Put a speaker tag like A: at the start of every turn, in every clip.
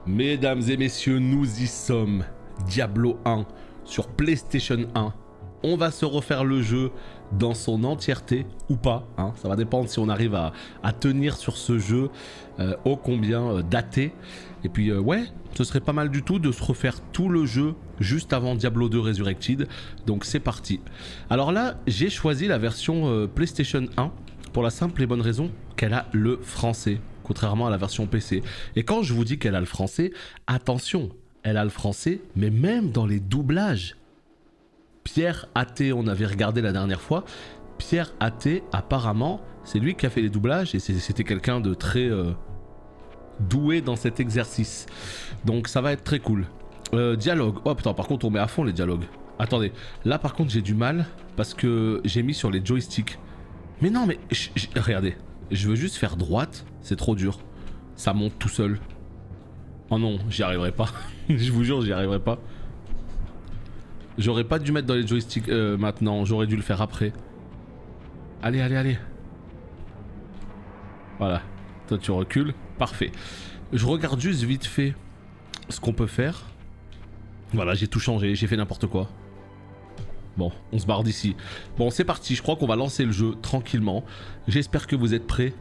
A: Mesdames et messieurs, nous y sommes. Diablo 1 sur PlayStation 1. On va se refaire le jeu dans son entièreté ou pas. Hein. Ça va dépendre si on arrive à tenir sur ce jeu ô combien daté. Et puis ouais, ce serait pas mal du tout de se refaire tout le jeu juste avant Diablo 2 Resurrected. Donc c'est parti. Alors là, j'ai choisi la version PlayStation 1 pour la simple et bonne raison qu'elle a le français, contrairement à la version PC. Et quand je vous dis qu'elle a le français, attention, elle a le français, mais même dans les doublages. Pierre Athé, on avait regardé la dernière fois. Pierre Athé, apparemment, c'est lui qui a fait les doublages et c'était quelqu'un de très doué dans cet exercice. Donc ça va être très cool. Dialogue. Oh putain, par contre, on met à fond les dialogues. Attendez, là par contre, j'ai du mal parce que j'ai mis sur les joysticks. Mais non, mais regardez, je veux juste faire droite, c'est trop dur. Ça monte tout seul. Oh non, j'y arriverai pas. Je vous jure, j'y arriverai pas. J'aurais pas dû mettre dans les joysticks maintenant, j'aurais dû le faire après. Allez, allez, allez. Voilà. Toi tu recules. Parfait. Je regarde juste vite fait ce qu'on peut faire. Voilà, j'ai tout changé, j'ai fait n'importe quoi. Bon, on se barre d'ici. Bon, c'est parti, je crois qu'on va lancer le jeu tranquillement. J'espère que vous êtes prêts.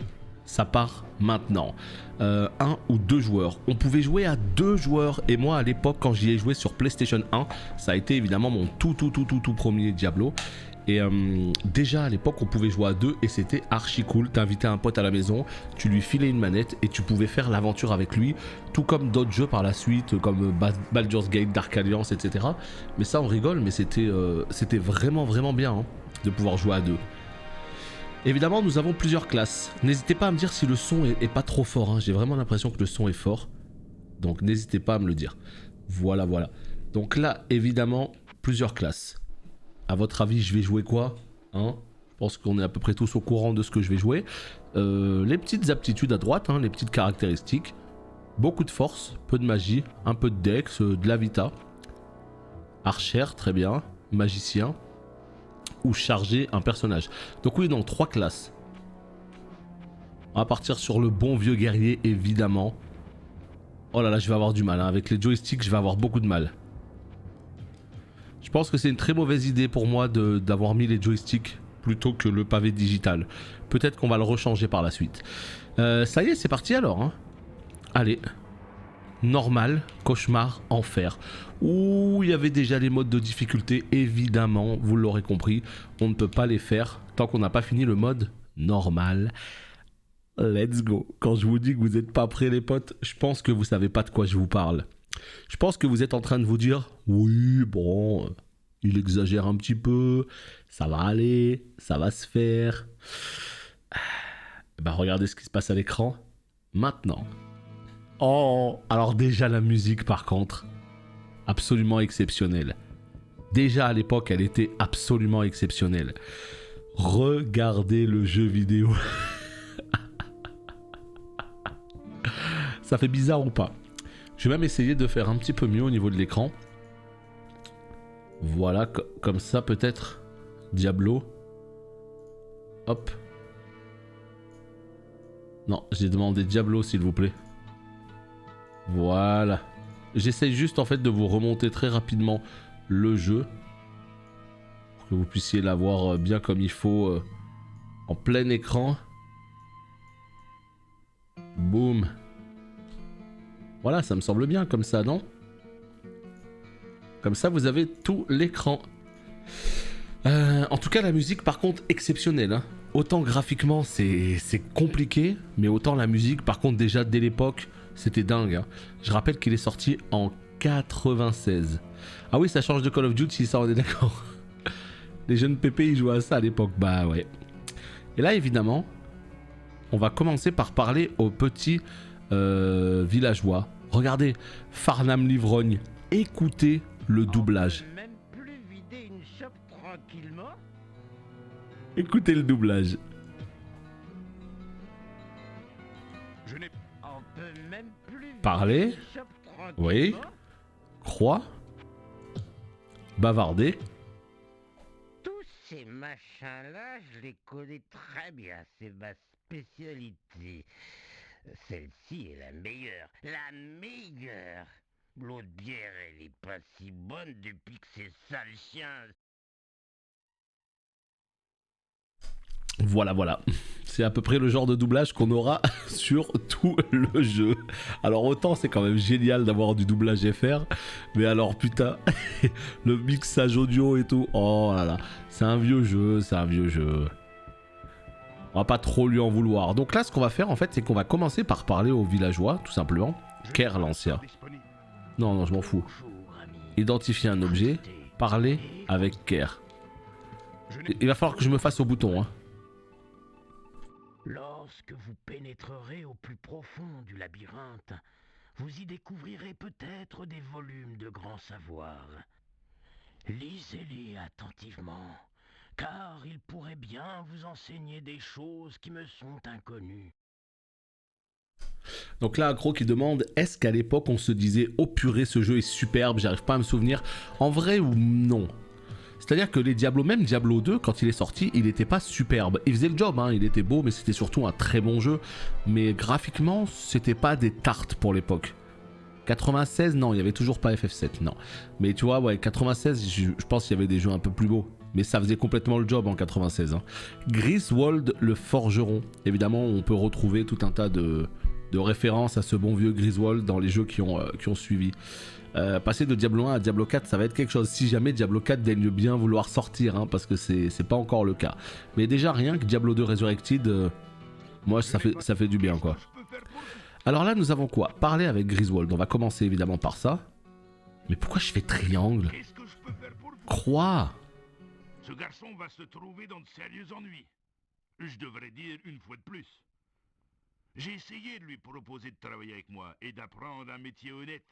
A: Ça part maintenant. Un ou deux joueurs. On pouvait jouer à deux joueurs. Et moi, à l'époque, quand j'y ai joué sur PlayStation 1, ça a été évidemment mon tout premier Diablo. Et déjà à l'époque, on pouvait jouer à deux et c'était archi cool. T'invitais un pote à la maison, tu lui filais une manette et tu pouvais faire l'aventure avec lui. Tout comme d'autres jeux par la suite, comme Baldur's Gate, Dark Alliance, etc. Mais ça, on rigole, mais c'était vraiment bien hein, de pouvoir jouer à deux. Évidemment, nous avons plusieurs classes. N'hésitez pas à me dire si le son est pas trop fort. Hein. J'ai vraiment l'impression que le son est fort. Donc n'hésitez pas à me le dire. Voilà, voilà. Donc là, évidemment, plusieurs classes. À votre avis, je vais jouer quoi hein? Je pense qu'on est à peu près tous au courant de ce que je vais jouer. Les petites aptitudes à droite, hein, les petites caractéristiques. Beaucoup de force, peu de magie, un peu de dex, de la vita. Archer, très bien. Magicien. Ou charger un personnage. Donc oui, non, 3 classes. On va partir sur le bon vieux guerrier, évidemment. Oh là là, je vais avoir du mal. Hein. Avec les joysticks, je vais avoir beaucoup de mal. Je pense que c'est une très mauvaise idée pour moi d'avoir mis les joysticks plutôt que le pavé digital. Peut-être qu'on va le rechanger par la suite. Ça y est, c'est parti alors. Hein. Allez. Normal, cauchemar, enfer. Ouh, il y avait déjà les modes de difficulté, évidemment, vous l'aurez compris. On ne peut pas les faire tant qu'on n'a pas fini le mode normal. Let's go. Quand je vous dis que vous n'êtes pas prêts les potes, je pense que vous savez pas de quoi je vous parle. Je pense que vous êtes en train de vous dire « Oui, bon, il exagère un petit peu, ça va aller, ça va se faire. » Bah regardez ce qui se passe à l'écran maintenant. Oh, alors déjà la musique par contre, absolument exceptionnelle. Déjà à l'époque, elle était absolument exceptionnelle. Regardez le jeu vidéo. Ça fait bizarre ou pas? Je vais même essayer de faire un petit peu mieux au niveau de l'écran. Voilà, comme ça peut-être. Diablo. Hop. Non, j'ai demandé Diablo s'il vous plaît. Voilà. J'essaye juste en fait de vous remonter très rapidement le jeu. Pour que vous puissiez l'avoir bien comme il faut en plein écran. Boum. Voilà, ça me semble bien comme ça, non? Comme ça, vous avez tout l'écran. En tout cas, la musique, par contre, exceptionnelle. Hein. Autant graphiquement, c'est compliqué, mais autant la musique, par contre, déjà dès l'époque, c'était dingue. Hein. Je rappelle qu'il est sorti en 96. Ah oui, ça change de Call of Duty, ça, on est d'accord. Les jeunes pépés, ils jouaient à ça à l'époque. Bah ouais. Et là, évidemment, on va commencer par parler aux petits villageois. Regardez, Farnham l'ivrogne. Écoutez le doublage.
B: Même plus vider une chope tranquillement.
A: Écoutez le doublage.
B: On peut même plus
A: Parler.
B: vider une chope tranquillement.
A: Oui. Croix. Bavarder.
B: Tous ces machins-là, je les connais très bien. C'est ma spécialité. Celle-ci est la meilleure. La meilleure. L'autre bière, elle est pas si bonne depuis que ces sales chiens...
A: Voilà, voilà. C'est à peu près le genre de doublage qu'on aura sur tout le jeu. Alors autant c'est quand même génial d'avoir du doublage FR, mais alors putain, le mixage audio et tout, oh là là, c'est un vieux jeu, c'est un vieux jeu. On va pas trop lui en vouloir. Donc là, ce qu'on va faire en fait, c'est qu'on va commencer par parler aux villageois, tout simplement. Ker l'ancien. Non, non, je m'en fous.
B: Bonjour, ami.
A: Identifier un objet, parler avec Ker. Il va falloir que je me fasse au bouton, hein.
B: Lorsque vous pénétrerez au plus profond du labyrinthe, vous y découvrirez peut-être des volumes de grand savoir. Lisez-les attentivement, car ils pourraient bien vous enseigner des choses qui me sont inconnues.
A: Donc là, Accro qui demande, est-ce qu'à l'époque on se disait, oh purée, ce jeu est superbe, j'arrive pas à me souvenir. En vrai ou non? C'est-à-dire que les Diablo, même Diablo 2, quand il est sorti, il n'était pas superbe. Il faisait le job, hein, il était beau, mais c'était surtout un très bon jeu. Mais graphiquement, c'était pas des tartes pour l'époque. 96, non, il y avait toujours pas FF7, non. Mais tu vois, ouais, 96, je pense qu'il y avait des jeux un peu plus beaux. Mais ça faisait complètement le job en 96. Hein. Griswold le forgeron. Évidemment, on peut retrouver tout un tas de références à ce bon vieux Griswold dans les jeux qui ont suivi. Passer de Diablo 1 à Diablo 4, ça va être quelque chose. Si jamais Diablo 4 daigne bien vouloir sortir, hein, parce que c'est pas encore le cas. Mais déjà, rien que Diablo 2 Resurrected, moi, ça fait du bien, quoi. Alors là, nous avons quoi? Parler avec Griswold. On va commencer évidemment par ça. Mais pourquoi je fais triangle? Croix.
C: Ce garçon va se trouver dans de sérieux ennuis. Je devrais dire une fois de plus. J'ai essayé de lui proposer de travailler avec moi et d'apprendre un métier honnête.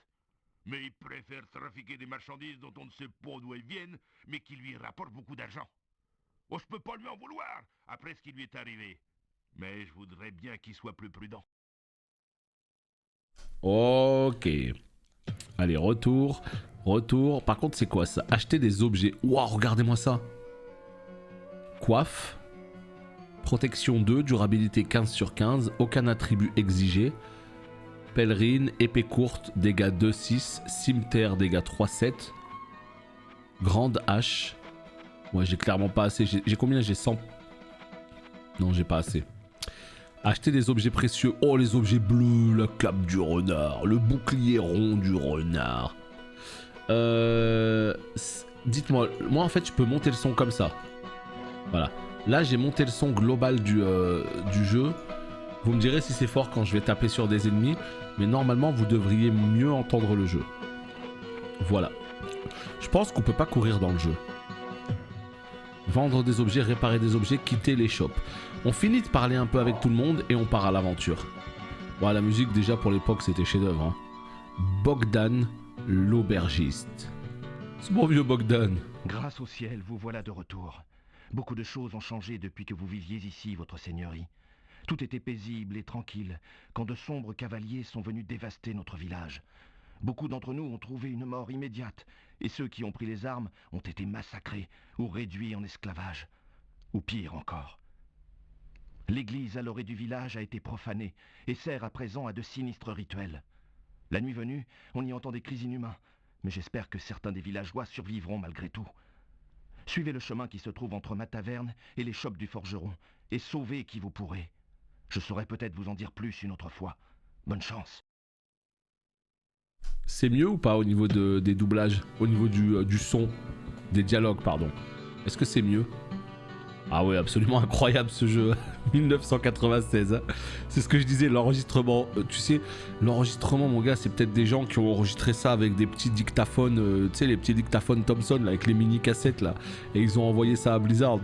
C: Mais il préfère trafiquer des marchandises dont on ne sait pas d'où elles viennent, mais qui lui rapportent beaucoup d'argent. Oh, je peux pas lui en vouloir, après ce qui lui est arrivé. Mais je voudrais bien qu'il soit plus prudent.
A: Ok. Allez, retour. Retour. Par contre, c'est quoi ça? Acheter des objets. Waouh, regardez-moi ça. Coiffe. Protection 2, durabilité 15 sur 15. Aucun attribut exigé. Pèlerine, épée courte, dégâts 2-6. Cimetière, dégâts 3-7. Grande hache. Ouais, j'ai clairement pas assez. J'ai combien? J'ai 100. Non, j'ai pas assez. Acheter des objets précieux. Oh, les objets bleus, la cape du renard, le bouclier rond du renard. Dites-moi, moi en fait, je peux monter le son comme ça. Voilà. Là, j'ai monté le son global du jeu. Vous me direz si c'est fort quand je vais taper sur des ennemis, mais normalement, vous devriez mieux entendre le jeu. Voilà. Je pense qu'on peut pas courir dans le jeu. Vendre des objets, réparer des objets, quitter les shops. On finit de parler un peu avec tout le monde et on part à l'aventure. Bon, la musique déjà pour l'époque c'était chef-d'œuvre. Hein. Bogdan l'aubergiste. Ce bon vieux Bogdan.
D: Grâce au ciel, vous voilà de retour. Beaucoup de choses ont changé depuis que vous viviez ici, votre seigneurie. Tout était paisible et tranquille quand de sombres cavaliers sont venus dévaster notre village. Beaucoup d'entre nous ont trouvé une mort immédiate, et ceux qui ont pris les armes ont été massacrés ou réduits en esclavage. Ou pire encore. L'église à l'orée du village a été profanée et sert à présent à de sinistres rituels. La nuit venue, on y entend des cris inhumains, mais j'espère que certains des villageois survivront malgré tout. Suivez le chemin qui se trouve entre ma taverne et les shops du forgeron, et sauvez qui vous pourrez. Je saurai peut-être vous en dire plus une autre fois. Bonne chance.
A: C'est mieux ou pas au niveau des doublages? Au niveau du son? Des dialogues, pardon. Est-ce que c'est mieux? Ah ouais, absolument incroyable ce jeu. 1996. Hein. C'est ce que je disais, l'enregistrement. Tu sais, l'enregistrement, mon gars, c'est peut-être des gens qui ont enregistré ça avec des petits dictaphones, tu sais, les petits dictaphones Thomson, là, avec les mini-cassettes, là. Et ils ont envoyé ça à Blizzard.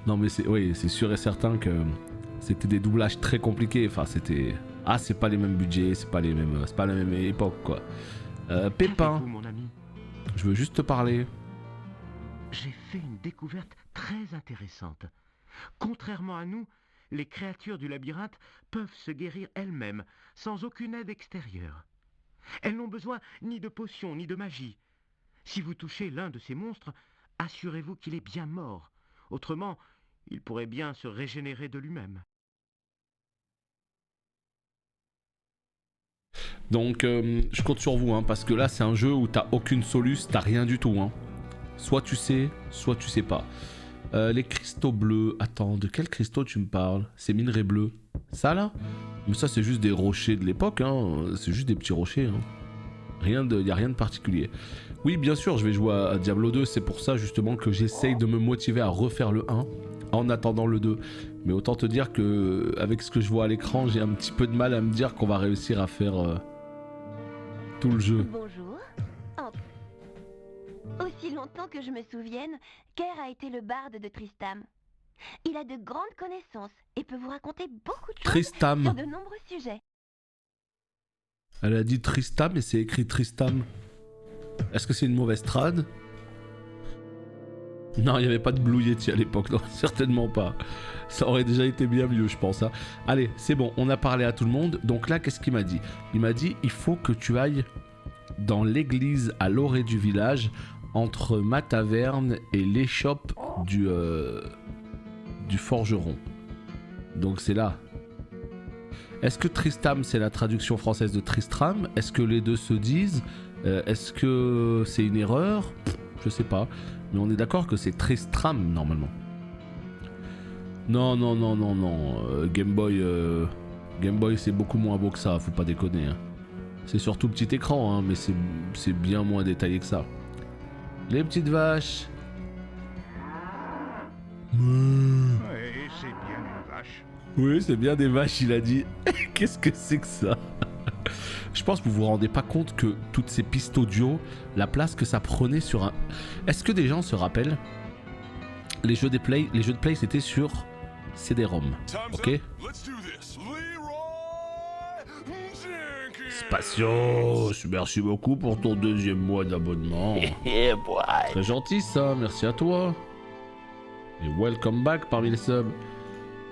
A: Non, mais c'est sûr et certain que c'était des doublages très compliqués. Enfin, c'était... Ah, c'est pas les mêmes budgets, c'est pas la même époque, quoi. Pépin,
E: Qu'avez-vous, mon ami?
A: je veux juste te parler.
E: J'ai fait une découverte très intéressante. Contrairement à nous, les créatures du labyrinthe peuvent se guérir elles-mêmes, sans aucune aide extérieure. Elles n'ont besoin ni de potions, ni de magie. Si vous touchez l'un de ces monstres, assurez-vous qu'il est bien mort. Autrement, il pourrait bien se régénérer de lui-même.
A: Donc je compte sur vous, hein, parce que là c'est un jeu où t'as aucune soluce, t'as rien du tout. Hein. Soit tu sais pas. Les cristaux bleus. Attends, de quels cristaux tu me parles? Ces minerais bleus. Ça là? Mais ça c'est juste des rochers de l'époque, hein. C'est juste des petits rochers. Hein. Y a rien de particulier. Oui, bien sûr, je vais jouer à Diablo 2. C'est pour ça justement que j'essaye de me motiver à refaire le 1 en attendant le 2. Mais autant te dire que avec ce que je vois à l'écran, j'ai un petit peu de mal à me dire qu'on va réussir à faire tout le jeu.
F: Bonjour. Aussi longtemps que je me souvienne, Kerr a été le barde de Tristam. Il a de grandes connaissances et peut vous raconter beaucoup de choses
A: Tristam.
F: sur de nombreux sujets.
A: Elle a dit Tristam et c'est écrit Tristam. Est-ce que c'est une mauvaise trad? Non, il n'y avait pas de Blue Yeti à l'époque, non, certainement pas. Ça aurait déjà été bien mieux, je pense. Hein. Allez, c'est bon, on a parlé à tout le monde. Donc là, qu'est-ce qu'il m'a dit? Il m'a dit, il faut que tu ailles dans l'église à l'orée du village, entre ma taverne et l'échoppe du forgeron. Donc c'est là. Est-ce que Tristam, c'est la traduction française de Tristram? Est-ce que les deux se disent? Est-ce que c'est une erreur? Je sais pas. Mais on est d'accord que c'est Tristram, normalement. Non. Game Boy, c'est beaucoup moins beau que ça, faut pas déconner. Hein. C'est surtout petit écran, hein, mais c'est bien moins détaillé que ça. Les petites vaches.
C: Ouais, c'est bien une vache.
A: Oui, c'est bien des vaches, il a dit. Qu'est-ce que c'est que ça? Je pense que vous vous rendez pas compte que toutes ces pistes audio, la place que ça prenait sur un... Est-ce que des gens se rappellent? Les jeux de Play c'était sur CD-ROM, ok? Spatios, merci beaucoup pour ton 2e mois d'abonnement. Très gentil ça, merci à toi. Et welcome back parmi les subs.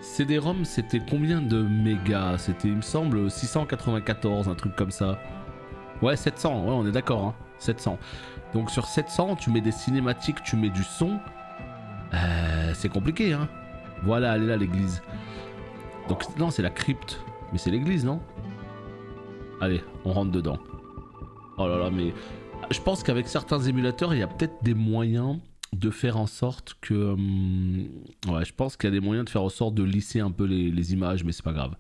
A: CD-ROM, c'était combien de mégas? C'était, il me semble, 694, un truc comme ça. Ouais, 700, ouais, on est d'accord, hein. 700. Donc sur 700, tu mets des cinématiques, tu mets du son. C'est compliqué, hein. Voilà, elle est là, l'église. Donc, non, c'est la crypte. Mais c'est l'église, non? Allez, on rentre dedans. Oh là là, mais... Je pense qu'avec certains émulateurs, il y a peut-être des moyens de faire en sorte que... Ouais, je pense qu'il y a des moyens de faire en sorte de lisser un peu les images, mais c'est pas grave.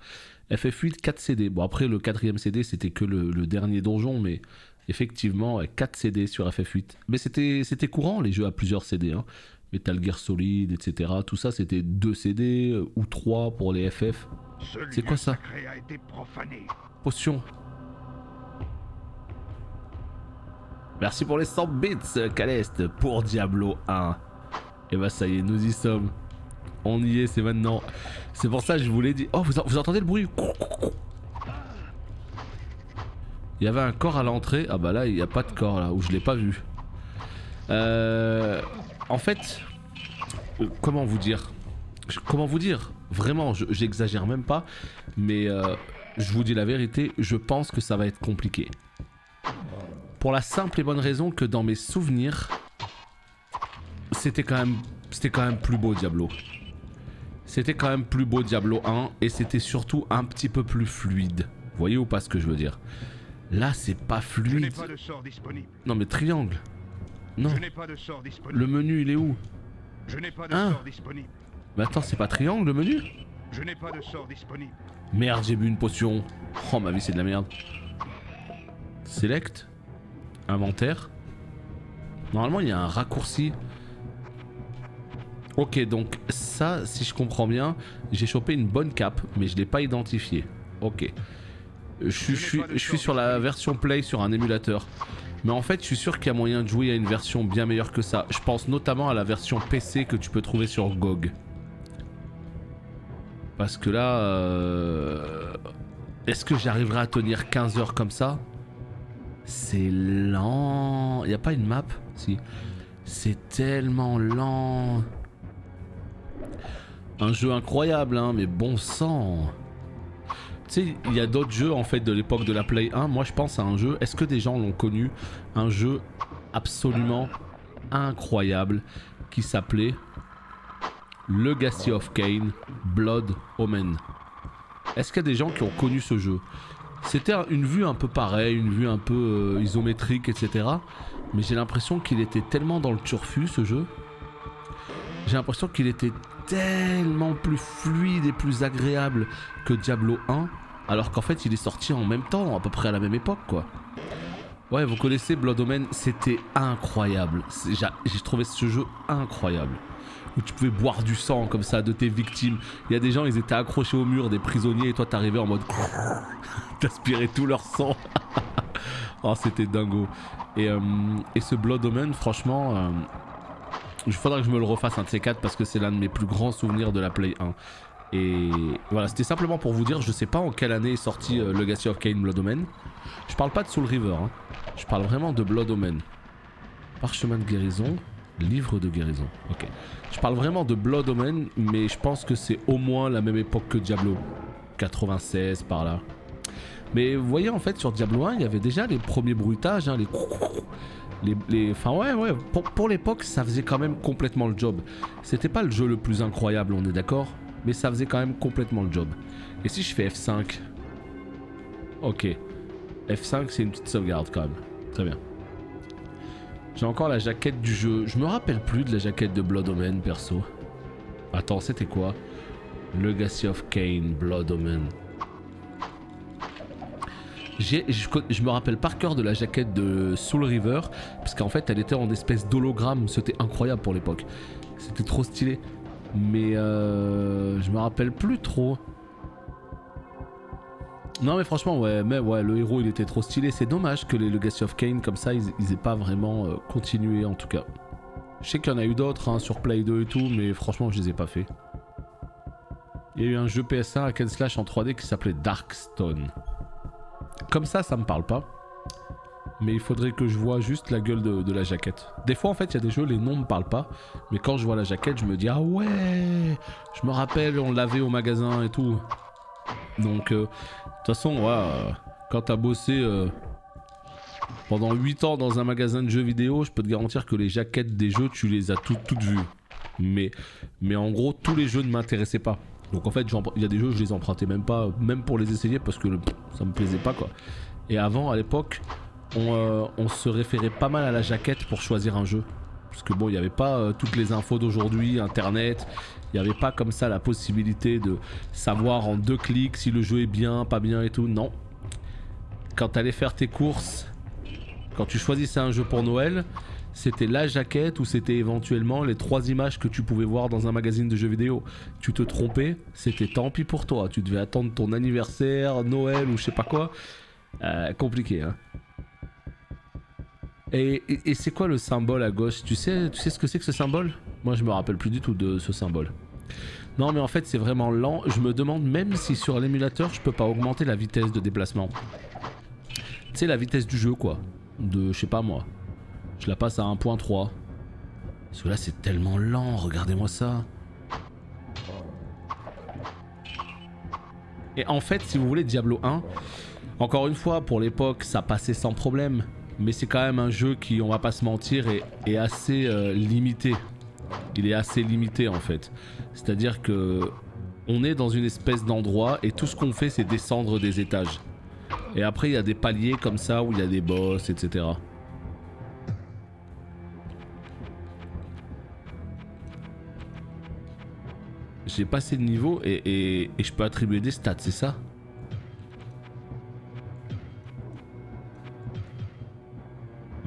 A: FF8, 4 CD. Bon, après, le 4e CD, c'était que le dernier donjon, mais effectivement, 4 CD sur FF8. Mais c'était courant, les jeux à plusieurs CD, hein. Metal Gear Solid, etc. Tout ça, c'était 2 CD ou 3 pour les FF. C'est quoi ça?
C: A été profané.
A: Potion. Merci pour les 100 bits, Caleste, pour Diablo 1. Et bah ça y est, nous y sommes. On y est, c'est maintenant. C'est pour ça que je vous l'ai dit. Oh, vous entendez le bruit? Il y avait un corps à l'entrée. Ah bah là, il n'y a pas de corps là, où je l'ai pas vu. En fait, comment vous dire? Vraiment, j'exagère même pas. Mais je vous dis la vérité, je pense que ça va être compliqué. Pour la simple et bonne raison que dans mes souvenirs, c'était quand même plus beau Diablo. C'était quand même plus beau Diablo 1 et c'était surtout un petit peu plus fluide. Vous voyez ou pas ce que je veux dire? Là, c'est pas fluide.
C: Je n'ai pas de sort disponible.
A: Non mais triangle. Non.
C: Je n'ai pas de sort disponible.
A: Le menu, il est où?
C: Je n'ai pas de sort disponible.
A: Mais attends, c'est pas triangle le menu?
C: Je n'ai pas de sort disponible.
A: Merde, j'ai bu une potion. Oh ma vie, c'est de la merde. Select. Inventaire. Normalement, il y a un raccourci. Ok, donc ça, si je comprends bien, j'ai chopé une bonne cape, mais je l'ai pas identifiée. Ok. Je suis sur la version Play sur un émulateur. Mais en fait, je suis sûr qu'il y a moyen de jouer à une version bien meilleure que ça. Je pense notamment à la version PC que tu peux trouver sur GOG. Parce que là... Est-ce que j'arriverai à tenir 15 heures comme ça? C'est lent. Y a pas une map? Si. C'est tellement lent. Un jeu incroyable, hein, mais bon sang. Tu sais, il y a d'autres jeux en fait de l'époque de la Play 1. Moi, je pense à un jeu. Est-ce que des gens l'ont connu? Un jeu absolument incroyable qui s'appelait Legacy of Kain Blood Omen. Est-ce qu'il y a des gens qui ont connu ce jeu? C'était une vue un peu pareille, une vue un peu isométrique, etc. Mais j'ai l'impression qu'il était tellement dans le turfu ce jeu. J'ai l'impression qu'il était tellement plus fluide et plus agréable que Diablo 1. Alors qu'en fait il est sorti en même temps, à peu près à la même époque quoi. Ouais, vous connaissez Blood Omen, c'était incroyable. J'ai trouvé ce jeu incroyable. Où tu pouvais boire du sang comme ça de tes victimes. Il y a des gens, ils étaient accrochés au mur, des prisonniers, et toi t'arrivais en mode... T'aspirais tout leur sang. Oh, c'était dingo. Et ce Blood Omen, franchement... il faudra que je me le refasse un de ces quatre parce que c'est l'un de mes plus grands souvenirs de la Play 1. Et voilà, c'était simplement pour vous dire, je sais pas en quelle année est sorti Legacy of Kain Blood Omen. Je parle pas de Soul River, hein. Je parle vraiment de Blood Omen. Parchemin de guérison, livre de guérison, ok. Je parle vraiment de Blood Omen, mais je pense que c'est au moins la même époque que Diablo. 96 par là. Mais vous voyez en fait sur Diablo 1, il y avait déjà les premiers bruitages, hein, enfin ouais, pour l'époque ça faisait quand même complètement le job. C'était pas le jeu le plus incroyable, on est d'accord, mais ça faisait quand même complètement le job. Et si je fais F5, ok, F5 c'est une petite sauvegarde quand même, très bien. J'ai encore la jaquette du jeu, je me rappelle plus de la jaquette de Blood Omen perso. Attends, c'était quoi? Legacy of Kain Blood Omen. Je me rappelle par cœur de la jaquette de Soul River, parce qu'en fait elle était en espèce d'hologramme, c'était incroyable pour l'époque. C'était trop stylé. Mais je me rappelle plus trop. Non mais franchement ouais, le héros il était trop stylé. C'est dommage que les Legacy of Kain comme ça ils aient pas vraiment continué en tout cas. Je sais qu'il y en a eu d'autres hein, sur Play 2 et tout, mais franchement je les ai pas fait. Il y a eu un jeu PS1 hack and slash en 3D qui s'appelait Darkstone. Comme ça me parle pas. Mais il faudrait que je vois juste la gueule de la jaquette. Des fois en fait il y a des jeux, les noms me parlent pas. Mais quand je vois la jaquette je me dis ah ouais, je me rappelle on l'avait au magasin et tout. Donc de toute façon ouais, quand t'as bossé pendant 8 ans dans un magasin de jeux vidéo, je peux te garantir que les jaquettes des jeux tu les as toutes vues. Mais en gros tous les jeux ne m'intéressaient pas. Donc en fait il y a des jeux je les empruntais même pas, même pour les essayer parce que ça me plaisait pas quoi. Et avant à l'époque on se référait pas mal à la jaquette pour choisir un jeu. Parce que bon il n'y avait pas toutes les infos d'aujourd'hui, internet, il n'y avait pas comme ça la possibilité de savoir en 2 clics si le jeu est bien, pas bien et tout, non. Quand t'allais faire tes courses, quand tu choisissais un jeu pour Noël, c'était la jaquette ou c'était éventuellement les 3 images que tu pouvais voir dans un magazine de jeux vidéo. Tu te trompais, c'était tant pis pour toi. Tu devais attendre ton anniversaire, Noël ou je sais pas quoi. Compliqué, hein. Et c'est quoi le symbole à gauche? Tu sais ce que c'est que ce symbole? Moi je me rappelle plus du tout de ce symbole. Non mais en fait c'est vraiment lent. Je me demande même si sur l'émulateur je peux pas augmenter la vitesse de déplacement. Tu sais la vitesse du jeu quoi. De je sais pas moi. Je la passe à 1.3. Parce que là c'est tellement lent, regardez-moi ça. Et en fait si vous voulez Diablo 1, encore une fois pour l'époque ça passait sans problème. Mais c'est quand même un jeu qui, on va pas se mentir, est assez limité. Il est assez limité en fait. C'est-à-dire que on est dans une espèce d'endroit et tout ce qu'on fait c'est descendre des étages. Et après il y a des paliers comme ça où il y a des boss, etc. J'ai passé le niveau et je peux attribuer des stats, c'est ça ?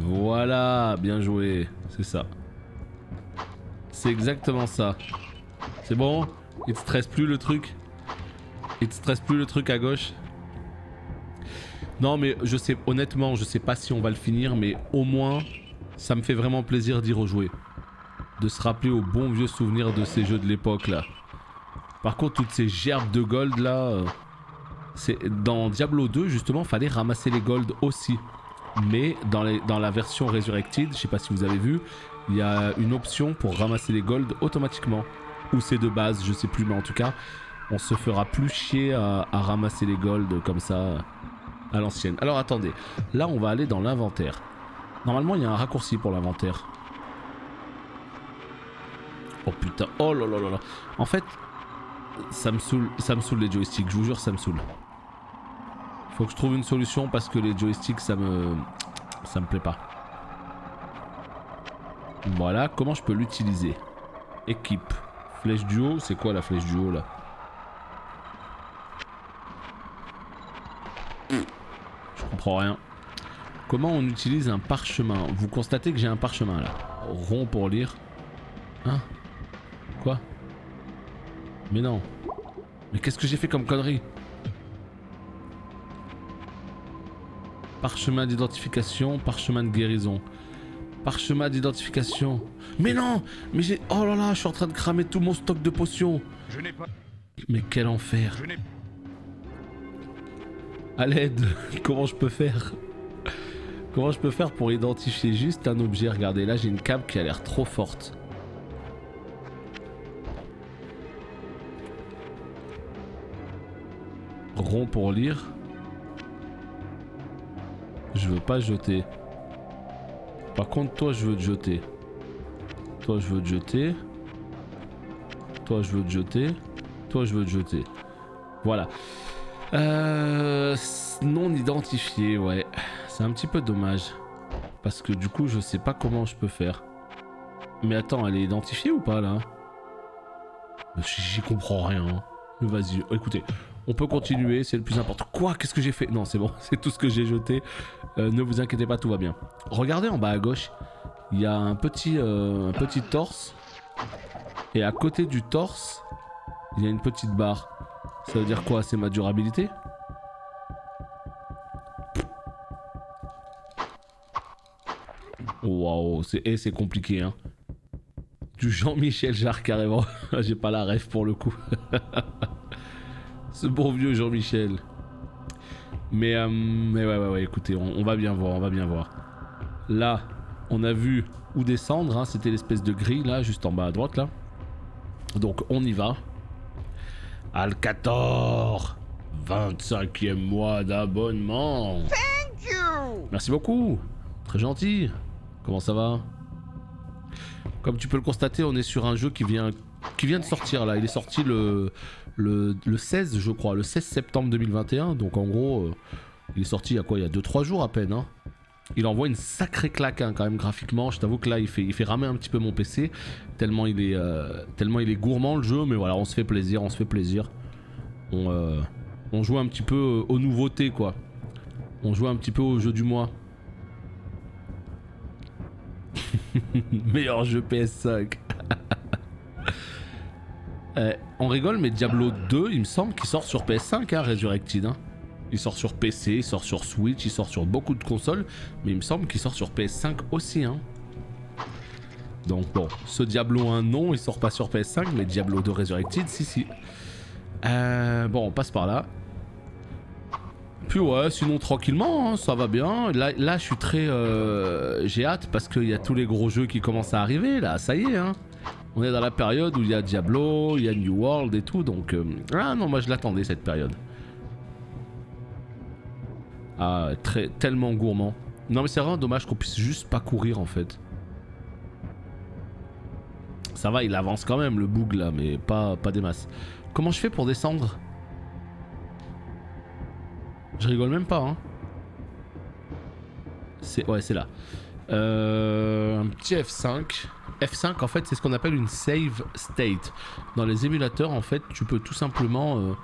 A: Voilà, bien joué, c'est ça. C'est exactement ça. C'est bon? Il te stresse plus le truc? Il te stresse plus le truc à gauche? Non mais je sais, honnêtement, je sais pas si on va le finir, mais au moins, ça me fait vraiment plaisir d'y rejouer. De se rappeler aux bons vieux souvenirs de ces jeux de l'époque là. Par contre, toutes ces gerbes de gold là... dans Diablo 2 justement, fallait ramasser les gold aussi. Mais dans la version Resurrected, je sais pas si vous avez vu, il y a une option pour ramasser les gold automatiquement. Ou c'est de base, je sais plus, mais en tout cas, on se fera plus chier à ramasser les gold comme ça à l'ancienne. Alors attendez, là on va aller dans l'inventaire. Normalement il y a un raccourci pour l'inventaire. Oh putain, oh là là là là. En fait, ça me saoule les joysticks, je vous jure ça me saoule. Faut que je trouve une solution parce que les joysticks ça me plaît pas. Voilà, comment je peux l'utiliser? Équipe. Flèche du haut, c'est quoi la flèche du haut là? Je comprends rien. Comment on utilise un parchemin? Vous constatez que j'ai un parchemin là. Rond pour lire. Hein? Quoi? Mais non. Mais qu'est-ce que j'ai fait comme connerie? Parchemin d'identification, parchemin de guérison. Parchemin d'identification. Mais non! Mais j'ai... Oh là là, je suis en train de cramer tout mon stock de potions.
C: Je n'ai pas...
A: Mais quel enfer.
C: Je n'ai...
A: À l'aide, comment je peux faire? Comment je peux faire pour identifier juste un objet? Regardez, là j'ai une cape qui a l'air trop forte. Rond pour lire. Je veux pas jeter. Par contre, toi, je veux te jeter. Toi, je veux te jeter. Toi, je veux te jeter. Toi, je veux te jeter. Voilà. Non identifié, ouais. C'est un petit peu dommage. Parce que du coup, je sais pas comment je peux faire. Mais attends, elle est identifiée ou pas, là? J'y comprends rien. Hein. Vas-y, écoutez. On peut continuer, c'est le plus important. Quoi? Qu'est-ce que j'ai fait? Non, c'est bon, c'est tout ce que j'ai jeté. Ne vous inquiétez pas, tout va bien. Regardez en bas à gauche, il y a un petit torse. Et à côté du torse, il y a une petite barre. Ça veut dire quoi? C'est ma durabilité? Waouh, c'est compliqué, hein. Du Jean-Michel Jarre, carrément. J'ai pas la ref pour le coup. Ce bon vieux Jean-Michel. Mais ouais, écoutez, on va bien voir, on va bien voir. Là, on a vu où descendre, hein, c'était l'espèce de grille là, juste en bas à droite là. Donc on y va. Alcator, 25e mois d'abonnement.
G: Thank you.
A: Merci beaucoup, très gentil. Comment ça va? Comme tu peux le constater, on est sur un jeu qui vient de sortir là. Il est sorti le 16, je crois, le 16 septembre 2021. Donc en gros, il est sorti il y a quoi? Il y a 2-3 jours à peine. Hein. Il envoie une sacrée claque hein, quand même graphiquement. Je t'avoue que là, il fait ramer un petit peu mon PC. Tellement il est gourmand le jeu. Mais voilà, on se fait plaisir, On joue un petit peu aux nouveautés quoi. On joue un petit peu au jeu du mois. Meilleur jeu PS5. On rigole, mais Diablo 2, il me semble qu'il sort sur PS5, hein, Resurrected. Hein. Il sort sur PC, il sort sur Switch, il sort sur beaucoup de consoles, mais il me semble qu'il sort sur PS5 aussi. Hein. Donc bon, ce Diablo 1, non, il sort pas sur PS5, mais Diablo 2 Resurrected, si. Bon, on passe par là. Puis ouais, sinon tranquillement, hein, ça va bien. Là je suis très... j'ai hâte parce qu'il y a tous les gros jeux qui commencent à arriver, là, ça y est, hein. On est dans la période où il y a Diablo, il y a New World et tout, donc... Ah non, moi je l'attendais cette période. Ah, tellement gourmand. Non mais c'est vraiment dommage qu'on puisse juste pas courir en fait. Ça va, il avance quand même le boug là, mais pas des masses. Comment je fais pour descendre? Je rigole même pas, hein. Ouais, c'est là. Un petit F5. F5, en fait, c'est ce qu'on appelle une save state. Dans les émulateurs, en fait, tu peux tout simplement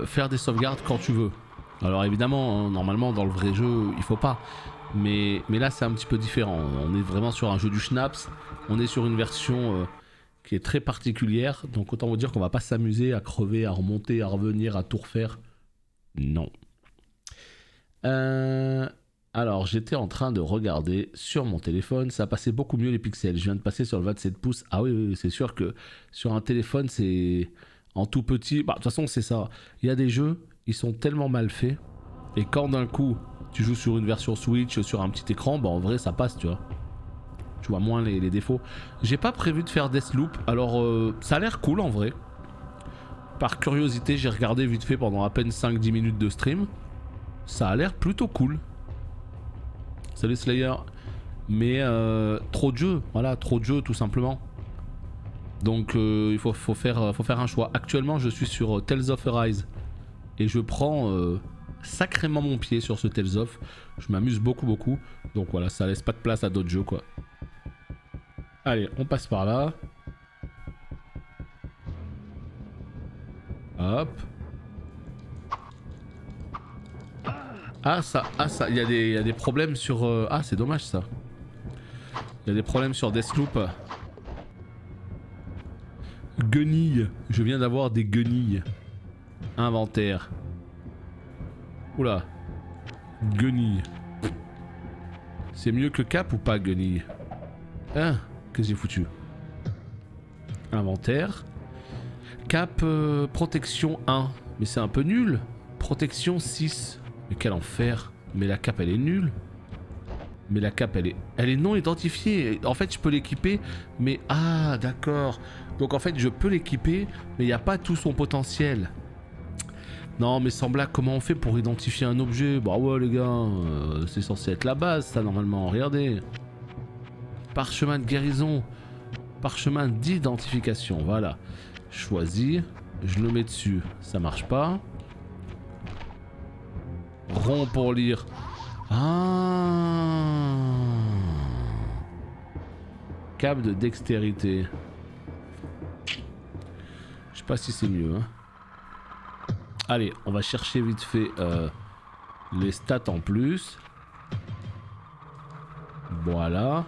A: faire des sauvegardes quand tu veux. Alors évidemment, hein, normalement, dans le vrai jeu, il faut pas. Mais là, c'est un petit peu différent. On est vraiment sur un jeu du Schnapps. On est sur une version qui est très particulière. Donc autant vous dire qu'on va pas s'amuser à crever, à remonter, à revenir, à tout refaire. Non. Alors, j'étais en train de regarder sur mon téléphone. Ça passait beaucoup mieux les pixels. Je viens de passer sur le 27 pouces. Ah oui, c'est sûr que sur un téléphone, c'est en tout petit. Bah, de toute façon, c'est ça. Il y a des jeux, ils sont tellement mal faits. Et quand d'un coup, tu joues sur une version Switch, sur un petit écran, bah en vrai, ça passe, tu vois. Tu vois moins les défauts. J'ai pas prévu de faire Deathloop. Alors, ça a l'air cool en vrai. Par curiosité, j'ai regardé vite fait pendant à peine 5-10 minutes de stream. Ça a l'air plutôt cool. Salut Slayer. Mais trop de jeux, voilà, trop de jeux tout simplement. Donc il faut faire un choix. Actuellement, je suis sur Tales of Arise. Et je prends sacrément mon pied sur ce Tales of. Je m'amuse beaucoup. Donc voilà, ça laisse pas de place à d'autres jeux quoi. Allez, on passe par là. Hop. Ah ça, il y a des problèmes sur... Ah c'est dommage ça. Il y a des problèmes sur Deathloop. Guenilles. Je viens d'avoir des guenilles. Inventaire. Oula. Guenilles. C'est mieux que Cap ou pas guenilles? Hein? Qu'est-ce que j'ai foutu? Inventaire. Cap protection 1. Mais c'est un peu nul. Protection 6. Mais quel enfer. Mais la cape elle est nulle. Mais la cape elle est non identifiée. En fait je peux l'équiper. Mais ah d'accord. Donc en fait je peux l'équiper. Mais il n'y a pas tout son potentiel. Non mais sans blague, comment on fait pour identifier un objet? Bah ouais les gars, c'est censé être la base ça normalement, regardez. Parchemin de guérison. Parchemin d'identification, voilà. Choisi, je le mets dessus, ça marche pas. Rond pour lire. Ah. Câble de dextérité. Je sais pas si c'est mieux hein. Allez, on va chercher vite fait les stats en plus. Voilà.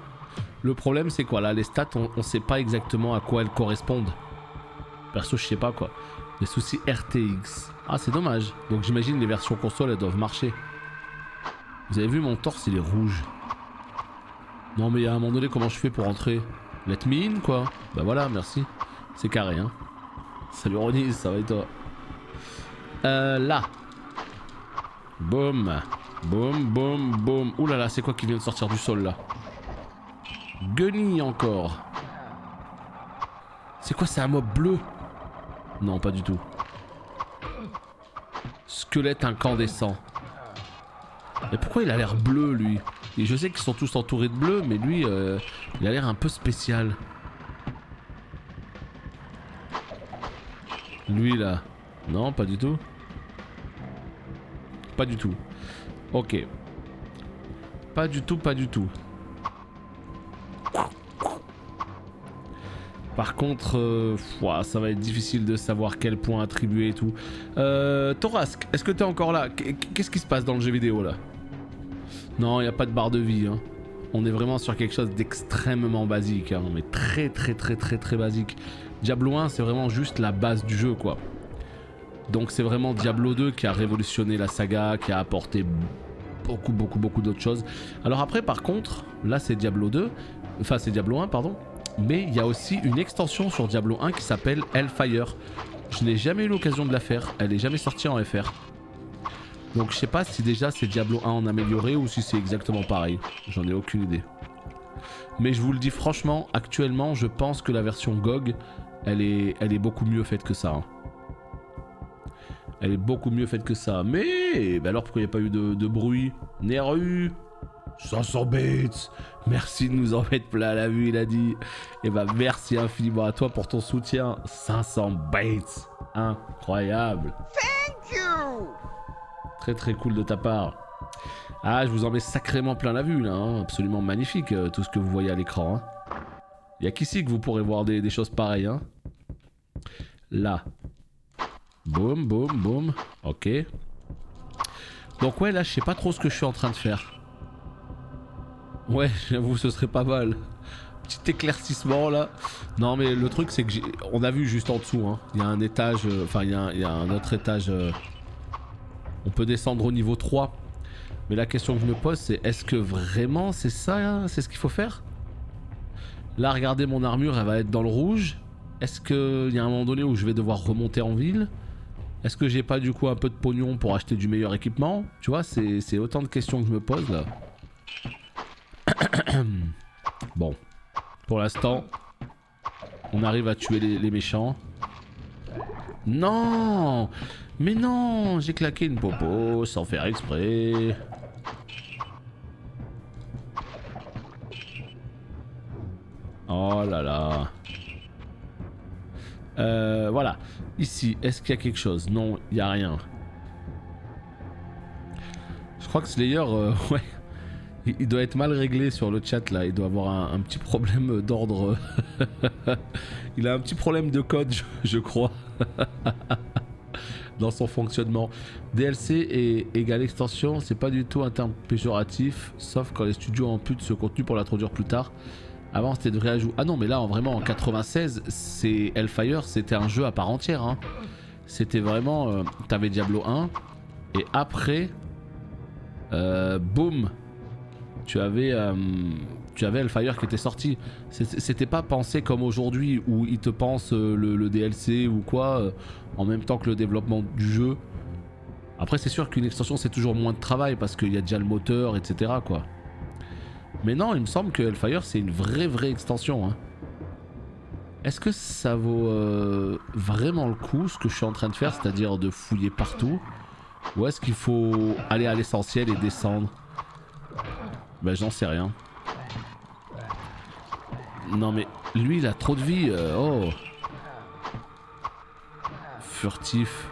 A: Le problème c'est quoi là, les stats on sait pas exactement à quoi elles correspondent. Perso je sais pas quoi. Les soucis RTX. Ah c'est dommage. Donc j'imagine les versions console elles doivent marcher. Vous avez vu mon torse il est rouge. Non mais à un moment donné comment je fais pour rentrer? Let me in quoi. Bah voilà merci. C'est carré hein. Salut Ronnie, ça va et toi? Là. Boum. Boum. Ouh là là, c'est quoi qui vient de sortir du sol là? Guenille encore. C'est quoi, c'est un mob bleu? Non, pas du tout. Squelette incandescent. Mais pourquoi il a l'air bleu lui? Et je sais qu'ils sont tous entourés de bleu, mais lui, il a l'air un peu spécial. Lui là. Non, pas du tout. Pas du tout. Ok. Pas du tout. Par contre, ça va être difficile de savoir quel point attribuer et tout. Torasque, est-ce que t'es encore là? Qu'est-ce qui se passe dans le jeu vidéo là? Non, il n'y a pas de barre de vie. Hein. On est vraiment sur quelque chose d'extrêmement basique. Hein. Mais très basique. Diablo 1, c'est vraiment juste la base du jeu quoi. Donc c'est vraiment Diablo 2 qui a révolutionné la saga, qui a apporté beaucoup d'autres choses. Alors après par contre, là c'est Diablo 2, enfin c'est Diablo 1 pardon, mais il y a aussi une extension sur Diablo 1 qui s'appelle Hellfire. Je n'ai jamais eu l'occasion de la faire, elle n'est jamais sortie en FR. Donc je sais pas si déjà c'est Diablo 1 en amélioré ou si c'est exactement pareil, j'en ai aucune idée. Mais je vous le dis franchement, actuellement je pense que la version GOG, elle est beaucoup mieux faite que ça. Hein. Elle est beaucoup mieux faite que ça. Mais bah alors pourquoi il n'y a pas eu de bruit? Neru 500 bits. Merci de nous en mettre plein la vue, il a dit. Et bah merci infiniment à toi pour ton soutien. 500 bits. Incroyable.
G: Thank you.
A: Très cool de ta part. Ah, je vous en mets sacrément plein la vue là. Hein. Absolument magnifique tout ce que vous voyez à l'écran. Hein. Il n'y a qu'ici que vous pourrez voir des choses pareilles. Hein. Là. Boum. Ok. Donc ouais, là, je sais pas trop ce que je suis en train de faire. Ouais, j'avoue, ce serait pas mal. Petit éclaircissement, là. Non, mais le truc, c'est que on a vu juste en dessous, hein. Il y a un étage... Enfin, il y a un autre étage... On peut descendre au niveau 3. Mais la question que je me pose, c'est est-ce que vraiment c'est ça, hein, c'est ce qu'il faut faire? Là, regardez, mon armure, elle va être dans le rouge. Est-ce qu'il y a un moment donné où je vais devoir remonter en ville? Est-ce que j'ai pas du coup un peu de pognon pour acheter du meilleur équipement? Tu vois, c'est autant de questions que je me pose là. Bon, pour l'instant, on arrive à tuer les méchants. Non! Mais non! J'ai claqué une popo sans faire exprès. Oh là là. Voilà. Ici, est-ce qu'il y a quelque chose? Non, il n'y a rien. crois que Slayer, ouais, il doit être mal réglé sur le chat là. Il doit avoir un petit problème d'ordre. Il a un petit problème de code, je crois. Dans son fonctionnement. DLC et égale extension, c'est pas du tout un terme péjoratif, sauf quand les studios amputent ce contenu pour l'introduire plus tard. Avant c'était de vrais ajouts. Ah non, mais là vraiment en 96, c'est Hellfire, c'était un jeu à part entière. Hein. C'était vraiment, t'avais Diablo 1 et après, boum, tu avais Hellfire qui était sorti. C'était pas pensé comme aujourd'hui où ils te pensent le DLC ou quoi en même temps que le développement du jeu. Après c'est sûr qu'une extension c'est toujours moins de travail parce qu'il y a déjà le moteur, etc. quoi. Mais non, il me semble que Hellfire c'est une vraie extension. Hein. Est-ce que ça vaut vraiment le coup ce que je suis en train de faire, c'est-à-dire de fouiller partout? Ou est-ce qu'il faut aller à l'essentiel et descendre? Ben j'en sais rien. Non mais lui il a trop de vie. Oh. Furtif.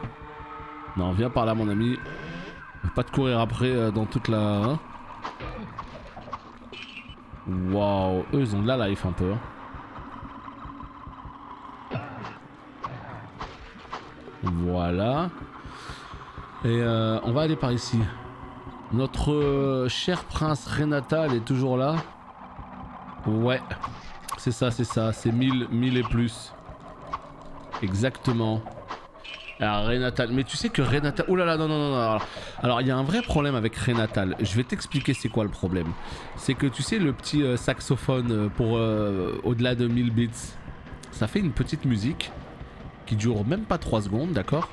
A: Non, viens par là mon ami. Pas de courir après dans toute la... Hein. Waouh, eux ils ont de la life un peu. Hein. Voilà. Et on va aller par ici. Notre cher prince Renatal est toujours là. Ouais. C'est ça, c'est 1000 et plus. Exactement. Alors Renatal, mais tu sais que Renatal... Oh là là, non. Alors il y a un vrai problème avec Renatal. Je vais t'expliquer c'est quoi le problème. C'est que tu sais le petit saxophone pour au-delà de 1000 bits. Ça fait une petite musique qui dure même pas 3 secondes, d'accord?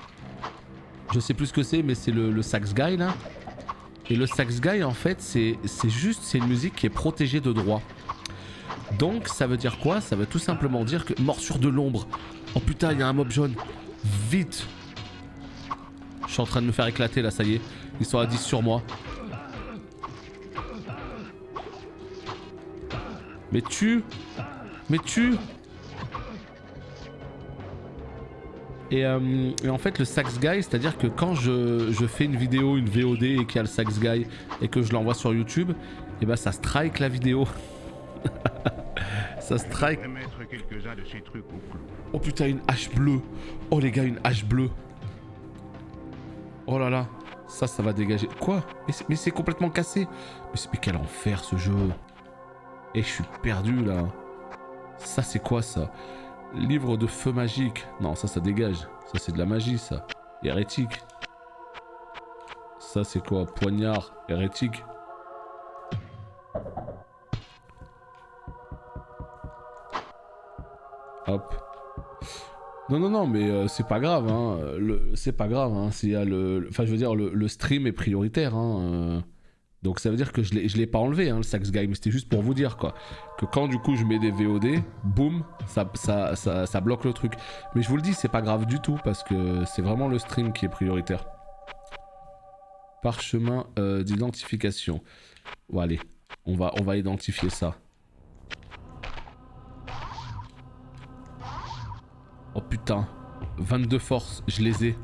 A: Je sais plus ce que c'est, mais c'est le sax guy là. Et le sax guy en fait c'est une musique qui est protégée de droit. Donc ça veut dire quoi? Ça veut tout simplement dire que... Morsure de l'ombre. Oh putain, il y a un mob jaune. Vite. Je suis en train de me faire éclater là, ça y est. Ils sont à 10 sur moi. Mais tue. Et en fait le sax guy, c'est à dire que quand je fais une vidéo, une VOD et qu'il y a le sax guy et que je l'envoie sur YouTube, et bah ça strike la vidéo. Ça strike. Oh putain, une hache bleue. Oh les gars, une hache bleue. Oh là là. Ça va dégager. Quoi? Mais c'est complètement cassé. Mais quel enfer ce jeu. Et je suis perdu là. Ça c'est quoi ça? Livre de feu magique. Non, ça dégage. Ça c'est de la magie ça. Hérétique. Ça c'est quoi? Poignard. Hérétique. Hop. Non, mais c'est pas grave, hein. C'est pas grave, hein. S'il y a enfin, je veux dire, le stream est prioritaire, hein. Donc ça veut dire que je l'ai pas enlevé, hein, le sax guy, mais c'était juste pour vous dire, quoi. Que quand du coup je mets des VOD, boum, ça bloque le truc. Mais je vous le dis, c'est pas grave du tout, parce que c'est vraiment le stream qui est prioritaire. Parchemin d'identification. Bon, allez, on va identifier ça. Oh putain, 22 force, je les ai.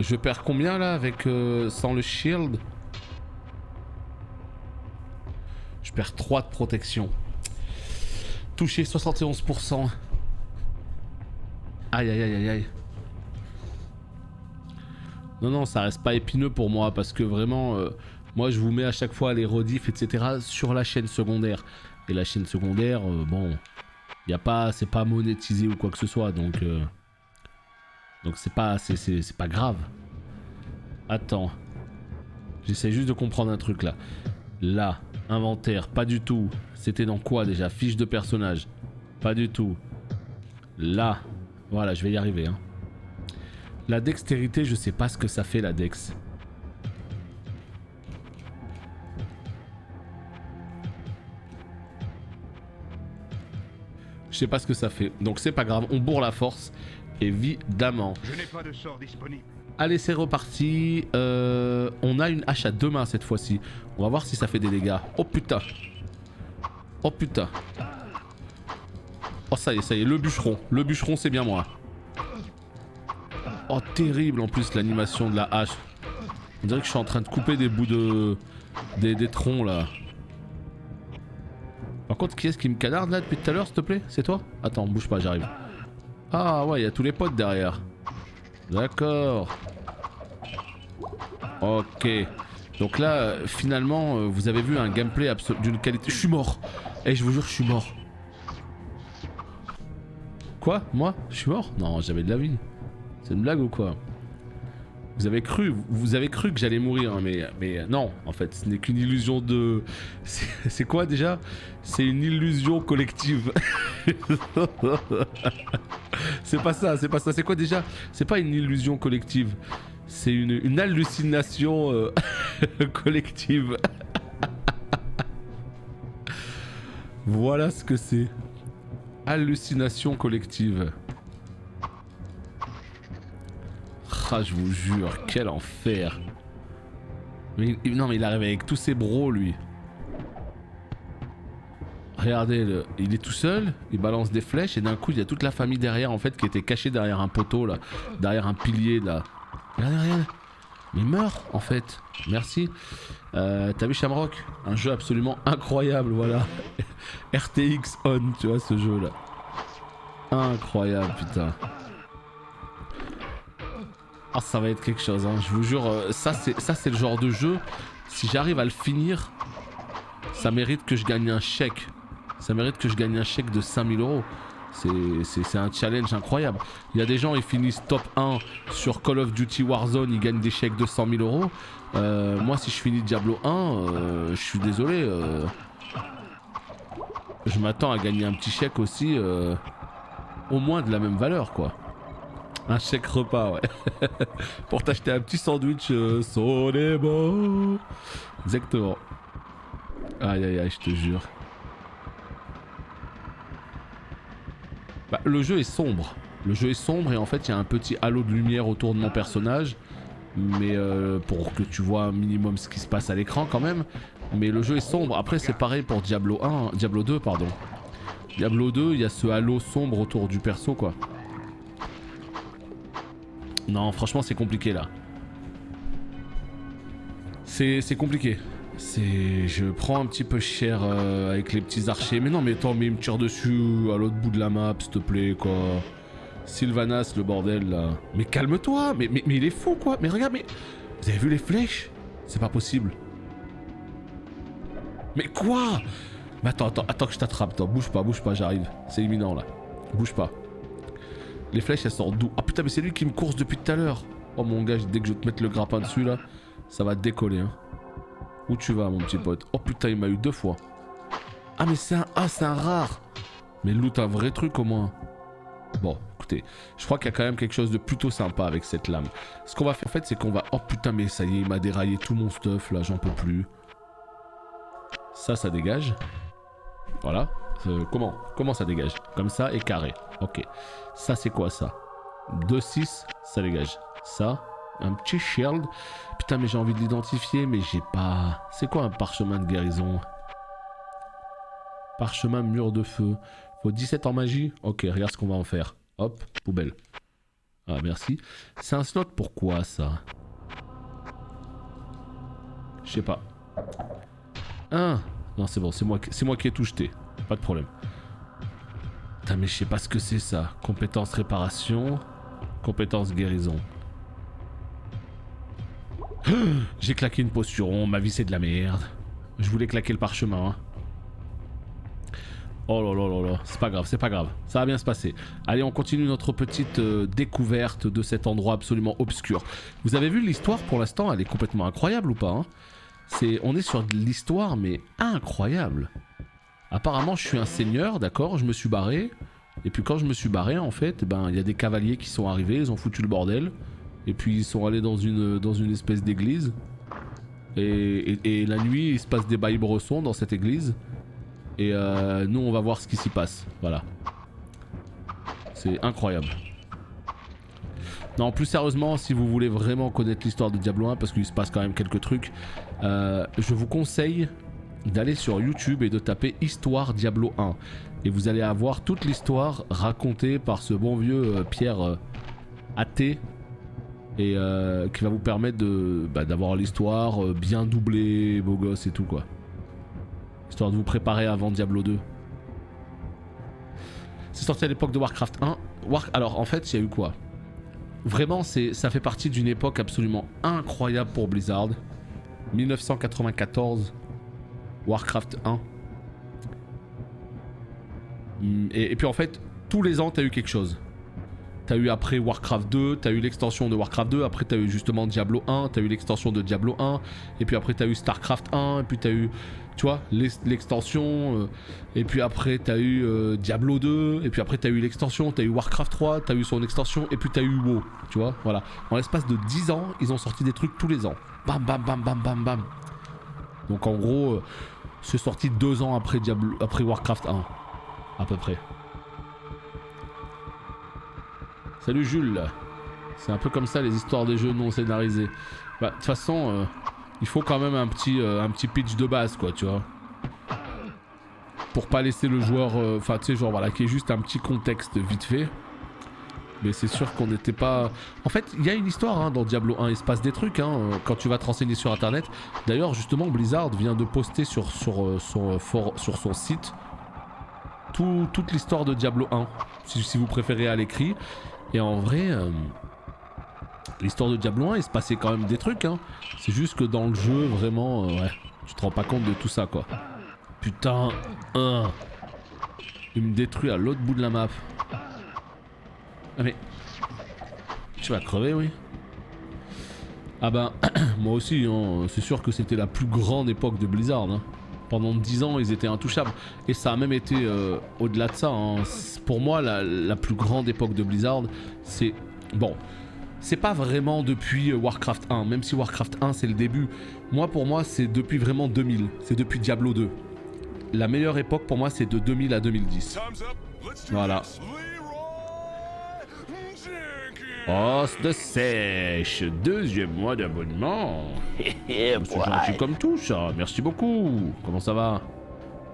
A: Je perds combien là avec sans le shield? Je perds 3 de protection. Touché 71%. Aïe. Non, ça reste pas épineux pour moi parce que vraiment, moi je vous mets à chaque fois les rediffs, etc. sur la chaîne secondaire. Et la chaîne secondaire, bon, c'est pas monétisé ou quoi que ce soit, donc c'est pas grave. Attends, j'essaie juste de comprendre un truc là. Là, inventaire, pas du tout. C'était dans quoi déjà? Fiche de personnage, pas du tout. Là, voilà, je vais y arriver. Hein. La dextérité, je sais pas ce que ça fait la dex. Je sais pas ce que ça fait, donc c'est pas grave, on bourre la force, évidemment.
C: Je n'ai pas de sort disponible.
A: Allez, c'est reparti. On a une hache à 2 mains cette fois-ci. On va voir si ça fait des dégâts. Oh putain. Oh putain. Oh ça y est, le bûcheron. Le bûcheron c'est bien moi. Oh, terrible en plus l'animation de la hache. On dirait que je suis en train de couper des bouts de... des troncs là. Par contre, qui est-ce qui me canarde là depuis tout à l'heure, s'il te plaît? C'est toi? Attends, bouge pas, j'arrive. Ah ouais, il y a tous les potes derrière. D'accord. Ok. Donc là, finalement, vous avez vu un gameplay d'une qualité... Je suis mort. Eh, je vous jure, je suis mort. Quoi? Moi? Je suis mort? Non, j'avais de la vie. C'est une blague ou quoi? Vous avez cru que j'allais mourir, hein, mais non, en fait, ce n'est qu'une illusion de... C'est quoi déjà? C'est une illusion collective. C'est pas ça, c'est quoi déjà? C'est pas une illusion collective, c'est une hallucination collective. Voilà ce que c'est. Hallucination collective. Ah, je vous jure, quel enfer. Mais, non, mais il arrive avec tous ses bros, lui. Regardez, il est tout seul, il balance des flèches et d'un coup, il y a toute la famille derrière, en fait, qui était cachée derrière un poteau, là. Derrière un pilier, là. Regardez, regardez. Mais il meurt, en fait. Merci. T'as vu Shamrock? Un jeu absolument incroyable, voilà. RTX on, tu vois, ce jeu-là. Incroyable, putain. Ah, ça va être quelque chose, hein. Je vous jure, ça c'est le genre de jeu, si j'arrive à le finir, ça mérite que je gagne un chèque. Ça mérite que je gagne un chèque de 5000 €. C'est un challenge incroyable. Il y a des gens, ils finissent top 1 sur Call of Duty Warzone, ils gagnent des chèques de 100 000 €. Moi, si je finis Diablo 1, je suis désolé. Je m'attends à gagner un petit chèque aussi, au moins de la même valeur, quoi. Un chèque repas, ouais. Pour t'acheter un petit sandwich Sonebo. Exactement. Aïe aïe aïe, je te jure. Bah, le jeu est sombre. Le jeu est sombre et en fait il y a un petit halo de lumière autour de mon personnage. Mais pour que tu vois un minimum ce qui se passe à l'écran quand même. Mais le jeu est sombre. Après c'est pareil pour Diablo 2 pardon. Diablo 2, il y a ce halo sombre autour du perso quoi. Non, franchement, c'est compliqué là. C'est compliqué. Je prends un petit peu cher avec les petits archers. Mais non, mais attends, mais il me tire dessus à l'autre bout de la map, s'il te plaît, quoi. Sylvanas, le bordel là. Mais calme-toi, mais il est fou quoi. Mais regarde, mais. Vous avez vu les flèches? C'est pas possible. Mais quoi? Mais attends que je t'attrape. Attends, bouge pas, j'arrive. C'est imminent là. Bouge pas. Les flèches elles sortent d'où? Ah putain mais c'est lui qui me course depuis tout à l'heure. Oh mon gars, dès que je vais te mettre le grappin dessus là, ça va décoller hein. Où tu vas mon petit pote? Oh putain il m'a eu 2 fois. Ah mais c'est un rare. Mais loot un vrai truc au moins. Bon écoutez, je crois qu'il y a quand même quelque chose de plutôt sympa avec cette lame. Ce qu'on va faire en fait c'est qu'on va... Oh putain mais ça y est il m'a déraillé tout mon stuff là, j'en peux plus. Ça dégage. Voilà. Comment ça dégage? Comme ça et carré. Ok. Ça c'est quoi ça? 2-6, ça dégage. Ça, un petit shield. Putain mais j'ai envie de l'identifier mais j'ai pas... C'est quoi un parchemin de guérison? Parchemin mur de feu. Faut 17 en magie? Ok, regarde ce qu'on va en faire. Hop, poubelle. Ah merci. C'est un slot pourquoi ça? Je sais pas. Ah non c'est bon, c'est moi qui ai tout jeté. Pas de problème. Putain mais je sais pas ce que c'est ça. Compétence réparation. Compétence guérison. J'ai claqué une potion, ma vie c'est de la merde. Je voulais claquer le parchemin. Hein. Oh là là là là, c'est pas grave, ça va bien se passer. Allez, on continue notre petite découverte de cet endroit absolument obscur. Vous avez vu l'histoire pour l'instant, elle est complètement incroyable ou pas hein? On est sur de l'histoire mais incroyable. Apparemment je suis un seigneur, d'accord, je me suis barré. Et puis quand je me suis barré en fait, ben il y a des cavaliers qui sont arrivés, ils ont foutu le bordel. Et puis ils sont allés dans une espèce d'église. Et la nuit il se passe des bails bressons dans cette église. Et nous on va voir ce qui s'y passe, voilà. C'est incroyable. Non, plus sérieusement, si vous voulez vraiment connaître l'histoire de Diablo 1, parce qu'il se passe quand même quelques trucs, je vous conseille d'aller sur YouTube et de taper Histoire Diablo 1. Et vous allez avoir toute l'histoire racontée par ce bon vieux Pierre athée et qui va vous permettre d'avoir l'histoire bien doublée, beau gosse et tout quoi. Histoire de vous préparer avant Diablo 2. C'est sorti à l'époque de Warcraft 1. Alors en fait, il y a eu quoi? Vraiment, ça fait partie d'une époque absolument incroyable pour Blizzard. 1994, Warcraft 1. Et puis en fait, tous les ans, t'as eu quelque chose. T'as eu après Warcraft 2, t'as eu l'extension de Warcraft 2, après t'as eu justement Diablo 1, t'as eu l'extension de Diablo 1, et puis après t'as eu Starcraft 1, et puis t'as eu, tu vois, l'extension, et puis après t'as eu Diablo 2, et puis après t'as eu l'extension, t'as eu Warcraft 3, t'as eu son extension, et puis t'as eu WoW, tu vois, voilà. En l'espace de 10 ans, ils ont sorti des trucs tous les ans. Bam, bam, bam, bam, bam, bam. Donc en gros, c'est sorti 2 ans après Warcraft 1, à peu près. Salut Jules, c'est un peu comme ça les histoires des jeux non scénarisés. Bah de toute façon, il faut quand même un petit pitch de base quoi, tu vois. Pour pas laisser le joueur, enfin tu sais genre voilà, qu'il y ait juste un petit contexte vite fait. Mais c'est sûr qu'on n'était pas... En fait, il y a une histoire hein, dans Diablo 1, il se passe des trucs hein, quand tu vas te renseigner sur internet. D'ailleurs justement Blizzard vient de poster sur son site toute l'histoire de Diablo 1, si vous préférez à l'écrit. Et en vrai, l'histoire de Diablo 1, il se passait quand même des trucs. Hein. C'est juste que dans le jeu, vraiment, ouais, tu te rends pas compte de tout ça, quoi. Putain, il me détruit à l'autre bout de la map. Ah mais... Tu vas crever, oui. Ah ben, moi aussi, hein, c'est sûr que c'était la plus grande époque de Blizzard. Hein. Pendant 10 ans, ils étaient intouchables. Et ça a même été au-delà de ça. Hein. Pour moi, la plus grande époque de Blizzard, c'est... Bon, c'est pas vraiment depuis Warcraft 1, même si Warcraft 1, c'est le début. Pour moi, c'est depuis vraiment 2000. C'est depuis Diablo 2. La meilleure époque, pour moi, c'est de 2000 à 2010. Voilà. Os de sèche, 2e mois d'abonnement. C'est gentil comme tout ça, merci beaucoup. Comment ça va?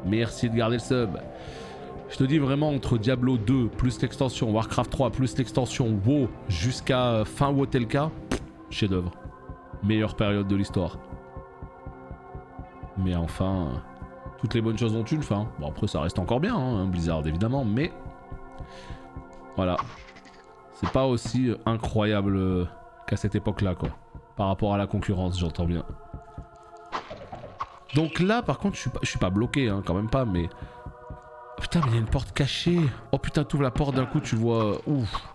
A: Merci de garder le sub. Je te dis vraiment entre Diablo 2 plus l'extension, Warcraft 3 plus l'extension WoW jusqu'à fin WoTelka, chef d'œuvre. Meilleure période de l'histoire. Mais enfin, toutes les bonnes choses ont une fin. Bon après ça reste encore bien, hein, Blizzard évidemment, mais voilà. C'est pas aussi incroyable qu'à cette époque-là, quoi. Par rapport à la concurrence, j'entends bien. Donc là, par contre, je suis pas bloqué, hein, quand même pas, mais... Putain, mais il y a une porte cachée. Oh putain, t'ouvres la porte d'un coup, tu vois... Ouf.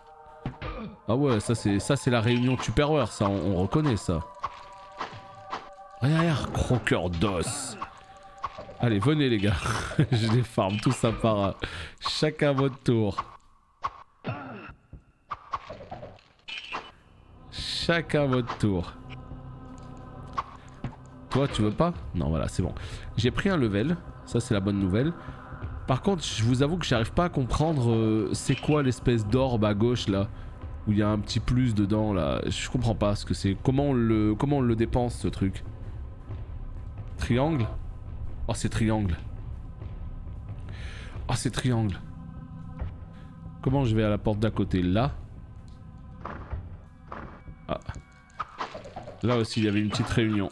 A: Ah ouais, ça c'est la réunion Tupperware, ça, on reconnaît ça. Regarde, croqueur d'os. Allez, venez les gars. Je les farme tout ça par... chacun votre tour. Chacun votre tour. Toi, tu veux pas? Non, voilà, c'est bon. J'ai pris un level. Ça, c'est la bonne nouvelle. Par contre, je vous avoue que j'arrive pas à comprendre c'est quoi l'espèce d'orbe à gauche, là. Où il y a un petit plus dedans, là. Je comprends pas ce que c'est. Comment on le dépense, ce truc? Triangle? Oh, c'est triangle. Oh, c'est triangle. Comment je vais à la porte d'à côté? Là. Ah. Là aussi il y avait une petite réunion.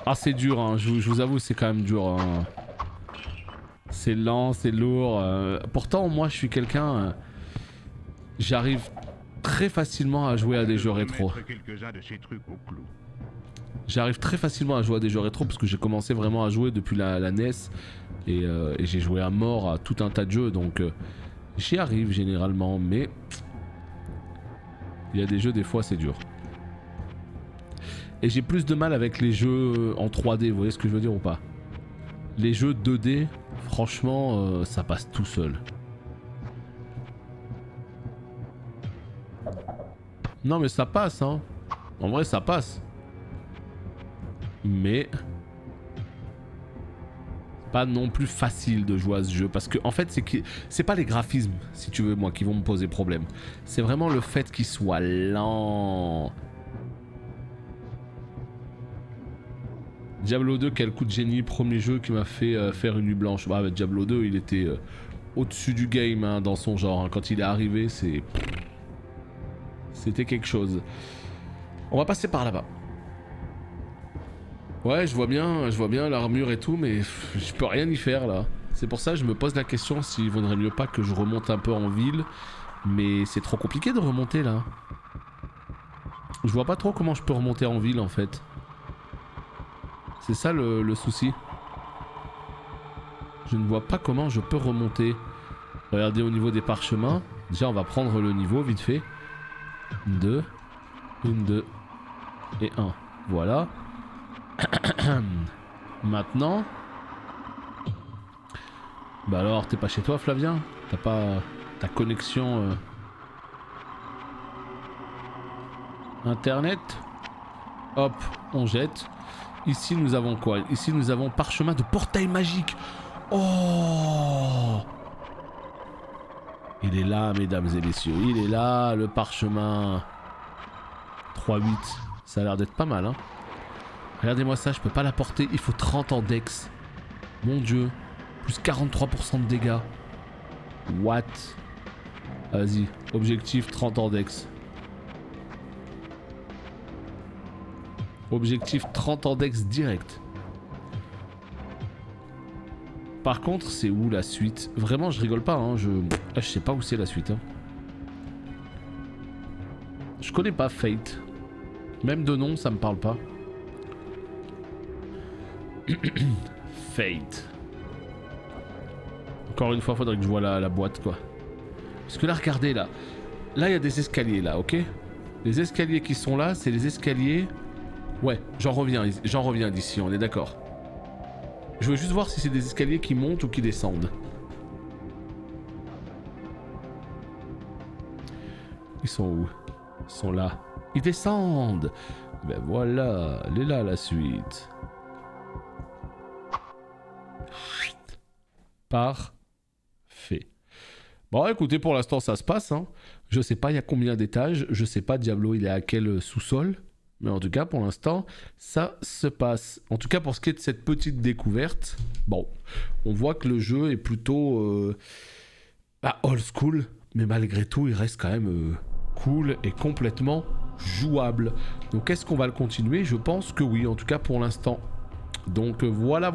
A: Ah c'est dur hein, je vous avoue c'est quand même dur hein. C'est lent, c'est lourd. Pourtant moi je suis quelqu'un... j'arrive très facilement à jouer à des jeux rétro. J'arrive très facilement à jouer à des jeux rétro parce que j'ai commencé vraiment à jouer depuis la NES. Et j'ai joué à mort à tout un tas de jeux donc j'y arrive généralement mais... Il y a des jeux, des fois, c'est dur. Et j'ai plus de mal avec les jeux en 3D, vous voyez ce que je veux dire ou pas? Les jeux 2D, franchement, ça passe tout seul. Non mais ça passe, hein. En vrai, ça passe. Mais... pas non plus facile de jouer à ce jeu parce que en fait c'est pas les graphismes si tu veux moi qui vont me poser problème, c'est vraiment le fait qu'il soit lent. Diablo 2 quel coup de génie, premier jeu qui m'a fait faire une nuit blanche. Bah, Diablo 2 il était C'était quelque chose. On va passer par là-bas. Ouais, je vois bien l'armure et tout, mais je peux rien y faire là. C'est pour ça que je me pose la question s'il vaudrait mieux pas que je remonte un peu en ville. Mais c'est trop compliqué de remonter là. Je vois pas trop comment je peux remonter en ville en fait. C'est ça le souci. Je ne vois pas comment je peux remonter. Regardez au niveau des parchemins. Déjà on va prendre le niveau vite fait. 2, 1, 2 et 1. Voilà. Maintenant. Bah alors, t'es pas chez toi Flavien? T'as pas ta connexion internet? Hop, on jette. Ici nous avons quoi? Ici nous avons parchemin de portail magique. Oh! Il est là mesdames et messieurs, il est là le parchemin. 3-8, ça a l'air d'être pas mal hein. Regardez-moi ça, je peux pas la porter, il faut 30 en dex. Mon dieu, plus 43% de dégâts. What? Vas-y, objectif 30 en dex. Objectif 30 en dex direct. Par contre, c'est où la suite? Vraiment, je rigole pas, hein. Je sais pas où c'est la suite. Hein. Je connais pas Fate. Même de nom, ça me parle pas. Fate. Encore une fois, faudrait que je vois la boîte, quoi. Parce que là, regardez, là. Là, il y a des escaliers, là, ok? Les escaliers qui sont là, c'est les escaliers... Ouais, j'en reviens d'ici, on est d'accord. Je veux juste voir si c'est des escaliers qui montent ou qui descendent. Ils sont où? Ils sont là. Ils descendent. Ben voilà, elle est là la suite. Parfait. Bon écoutez, pour l'instant ça se passe. Hein. Je sais pas il y a combien d'étages. Je sais pas Diablo il est à quel sous-sol. Mais en tout cas, pour l'instant, ça se passe. En tout cas, pour ce qui est de cette petite découverte, bon, on voit que le jeu est plutôt old school, mais malgré tout, il reste quand même cool et complètement jouable. Donc, est-ce qu'on va le continuer? Je pense que oui, en tout cas pour l'instant. Donc, voilà.